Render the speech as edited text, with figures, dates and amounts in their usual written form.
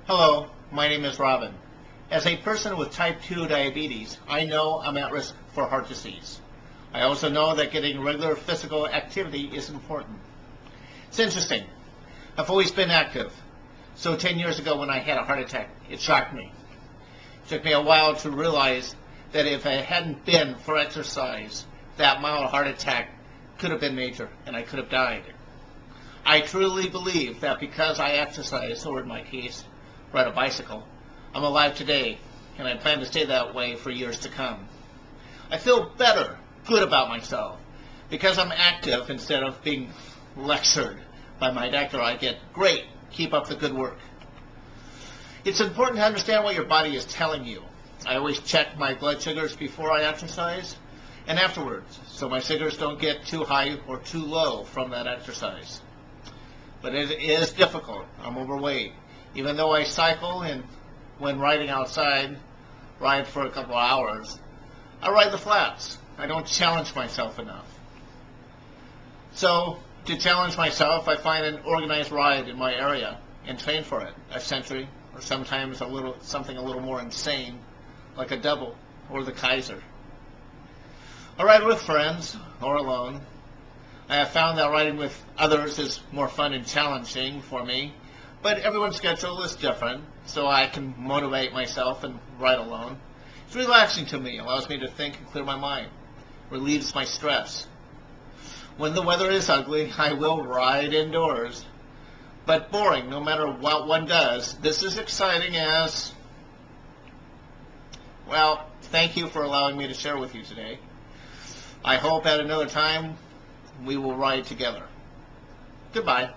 Hello, my name is Robin. As a person with type 2 diabetes, I know I'm at risk for heart disease. I also know that getting regular physical activity is important. It's interesting. I've always been active. So 10 years ago when I had a heart attack, it shocked me. It took me a while to realize that if it hadn't been for exercise, that mild heart attack could have been major and I could have died. I truly believe that because I exercise, or in my case, ride a bicycle, I'm alive today, and I plan to stay that way for years to come. I feel better, good about myself. Because I'm active instead of being lectured by my doctor, I get, great, keep up the good work. It's important to understand what your body is telling you. I always check my blood sugars before I exercise and afterwards, so my sugars don't get too high or too low from that exercise. But it is difficult. I'm overweight. Even though I cycle and when riding outside, ride for a couple of hours, I ride the flats. I don't challenge myself enough. So to challenge myself, I find an organized ride in my area and train for it, a century, or sometimes something a little more insane, like a double or the Kaiser. I ride with friends or alone. I have found that riding with others is more fun and challenging for me, but everyone's schedule is different, so I can motivate myself and ride alone. It's relaxing to me, allows me to think and clear my mind, relieves my stress. When the weather is ugly, I will ride indoors, but boring no matter what one does. This is exciting as, well, thank you for allowing me to share with you today. I hope at another time we will ride together. Goodbye.